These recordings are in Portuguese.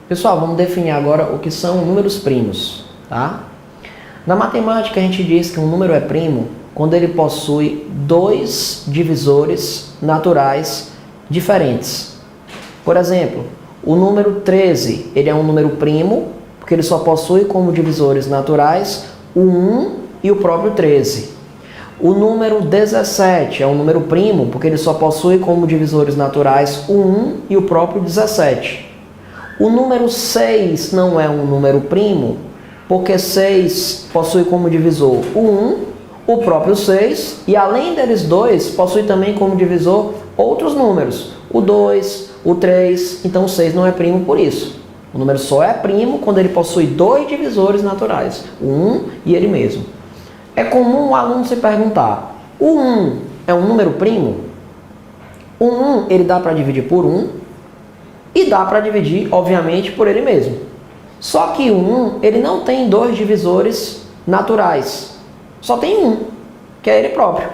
Pessoal, vamos definir agora o que são números primos, tá? Na matemática a gente diz que um número é primo quando ele possui dois divisores naturais diferentes. Por exemplo, o número 13, ele é um número primo porque ele só possui como divisores naturais o 1 e o próprio 13. O número 17 é um número primo porque ele só possui como divisores naturais o 1 e o próprio 17. O número 6 não é um número primo porque 6 possui como divisor o 1, o próprio 6, e além deles dois, possui também como divisor outros números, o 2, o 3, então o 6 não é primo por isso. O número só é primo quando ele possui dois divisores naturais, o 1 e ele mesmo. É comum o aluno se perguntar, o 1 é um número primo? O 1 ele dá para dividir por 1 e dá para dividir, obviamente, por ele mesmo. Só que o 1 ele não tem dois divisores naturais, só tem um, que é ele próprio.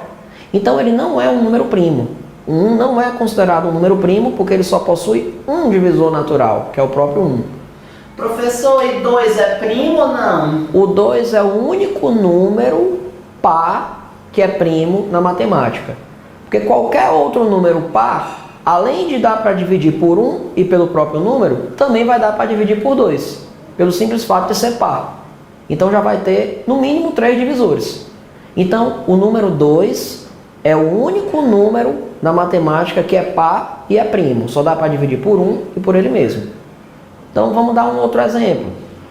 Então ele não é um número primo. O 1 não é considerado um número primo porque ele só possui um divisor natural, que é o próprio 1. Professor, e 2 é primo ou não? O 2 é o único número par que é primo na matemática. Porque qualquer outro número par, além de dar para dividir por 1 e pelo próprio número, também vai dar para dividir por 2, pelo simples fato de ser par. Então já vai ter no mínimo 3 divisores. Então o número 2 é o único número na matemática que é par e é primo. Só dá para dividir por 1 e por ele mesmo. Então vamos dar um outro exemplo.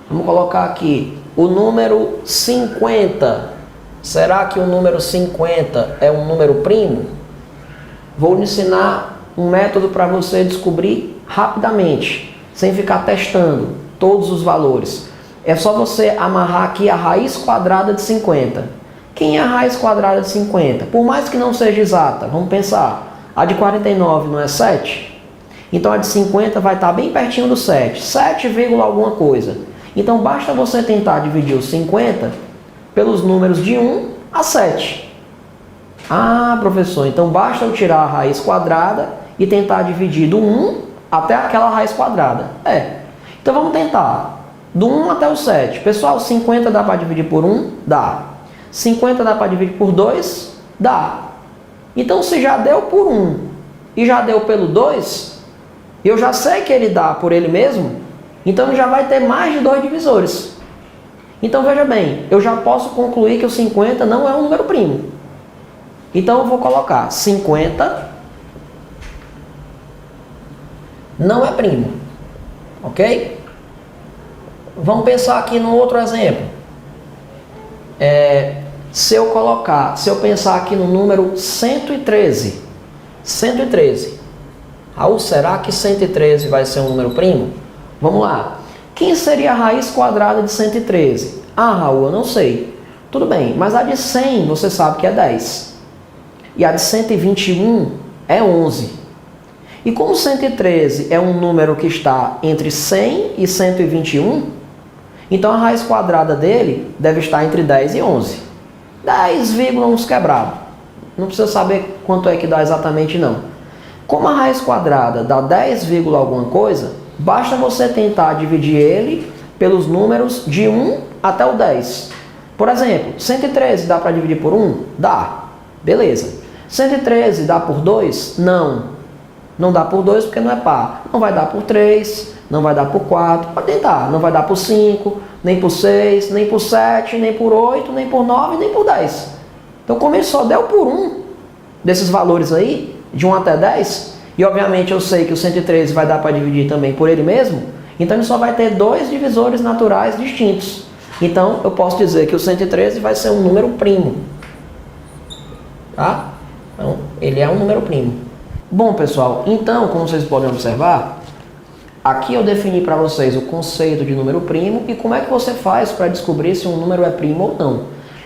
Vamos colocar aqui o número 50. Será que o número 50 é um número primo? Vou lhe ensinar um método para você descobrir rapidamente, sem ficar testando todos os valores. É só você amarrar aqui a raiz quadrada de 50. Quem é a raiz quadrada de 50? Por mais que não seja exata, vamos pensar, a de 49 não é 7? Então a de 50 vai estar bem pertinho do 7, 7, alguma coisa. Então basta você tentar dividir os 50 pelos números de 1 a 7. Ah, professor, então basta eu tirar a raiz quadrada e tentar dividir do 1 até aquela raiz quadrada. Então vamos tentar. Do 1 até o 7. Pessoal, 50 dá para dividir por 1? Dá. 50 dá para dividir por 2? Dá. Então se já deu por 1 e já deu pelo 2, eu já sei que ele dá por ele mesmo, então ele já vai ter mais de 2 divisores. Então veja bem, eu já posso concluir que o 50 não é um número primo. Então eu vou colocar 50 não é primo, ok? Vamos pensar aqui no outro exemplo. Se eu pensar aqui no número 113. 113. Raul, será que 113 vai ser um número primo? Vamos lá. Quem seria a raiz quadrada de 113? Ah, Raul, eu não sei. Tudo bem, mas a de 100 você sabe que é 10. E a de 121 é 11. E como 113 é um número que está entre 100 e 121, então a raiz quadrada dele deve estar entre 10 e 11. 10, uns quebrado. Não precisa saber quanto é que dá exatamente não. Como a raiz quadrada dá 10, alguma coisa, basta você tentar dividir ele pelos números de 1 até o 10. Por exemplo, 113 dá para dividir por 1? Dá. Beleza. 113 dá por 2? Não. Não dá por 2 porque não é par. Não vai dar por 3, não vai dar por 4. Pode tentar. Não vai dar por 5, nem por 6, nem por 7, nem por 8, nem por 9, nem por 10. Então, como ele só deu por 1 desses valores aí, de 1 até 10, e obviamente eu sei que o 113 vai dar para dividir também por ele mesmo, então ele só vai ter 2 divisores naturais distintos. Então eu posso dizer que o 113 vai ser um número primo. Tá? Então ele é um número primo. Bom, pessoal, então, como vocês podem observar, aqui eu defini para vocês o conceito de número primo e como é que você faz para descobrir se um número é primo ou não.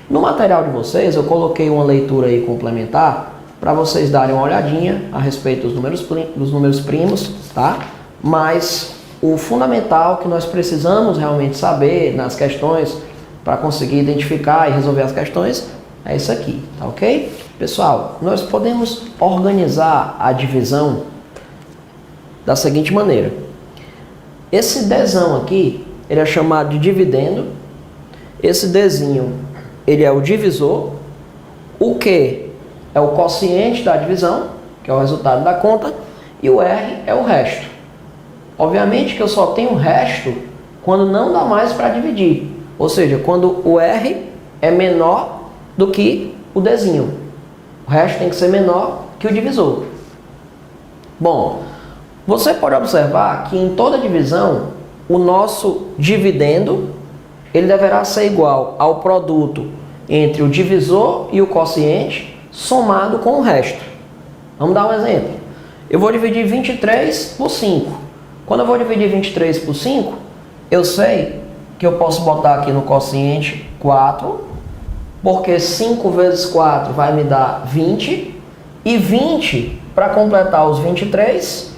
No material de vocês eu coloquei uma leitura aí complementar para vocês darem uma olhadinha a respeito dos números primos, tá? Mas o fundamental que nós precisamos realmente saber nas questões para conseguir identificar e resolver as questões é isso aqui, tá ok? Pessoal, nós podemos organizar a divisão da seguinte maneira. Esse Dzão aqui, ele é chamado de dividendo. Esse Dzinho, ele é o divisor. O Q é o quociente da divisão, que é o resultado da conta. E o R é o resto. Obviamente que eu só tenho resto quando não dá mais para dividir. Ou seja, quando o R é menor do que o Dzinho. O resto tem que ser menor que o divisor. Bom, você pode observar que em toda divisão, o nosso dividendo, ele deverá ser igual ao produto entre o divisor e o quociente, somado com o resto. Vamos dar um exemplo. Eu vou dividir 23 por 5. Quando eu vou dividir 23 por 5, eu sei que eu posso botar aqui no quociente 4, porque 5 vezes 4 vai me dar 20, e 20, para completar os 23,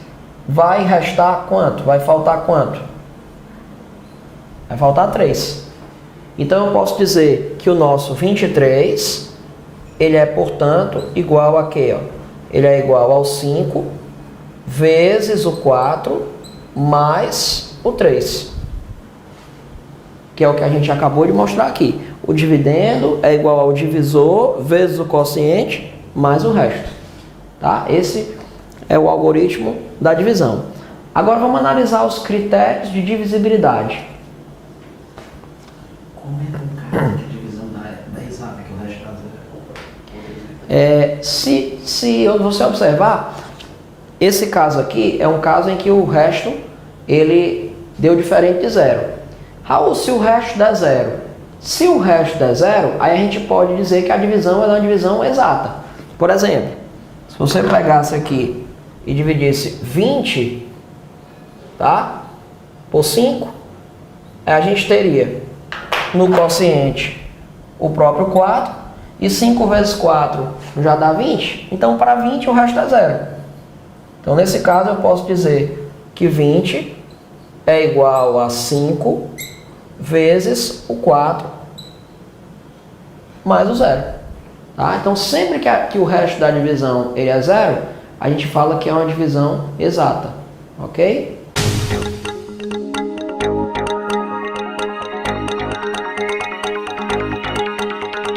vai restar quanto? Vai faltar quanto? Vai faltar 3. Então eu posso dizer que o nosso 23, ele é, portanto, igual a quê? Ele é igual ao 5 vezes o 4 mais o 3. Que é o que a gente acabou de mostrar aqui. O dividendo é igual ao divisor vezes o quociente mais o resto. Tá? Esse é o algoritmo da divisão. Agora vamos analisar os critérios de divisibilidade. Como é um cara de divisão da exata, que o resto está zero? Se você observar, esse caso aqui é um caso em que o resto ele deu diferente de zero. Raul, se o resto der zero, se o resto der zero, aí a gente pode dizer que a divisão é uma divisão exata. Por exemplo, se você pegasse aqui e dividisse 20, tá, por 5, a gente teria no quociente o próprio 4, e 5 vezes 4 já dá 20, então para 20 o resto é zero. Então nesse caso eu posso dizer que 20 é igual a 5 vezes o 4 mais o zero. Tá? Então sempre que o resto da divisão ele é zero, a gente fala que é uma divisão exata. Ok?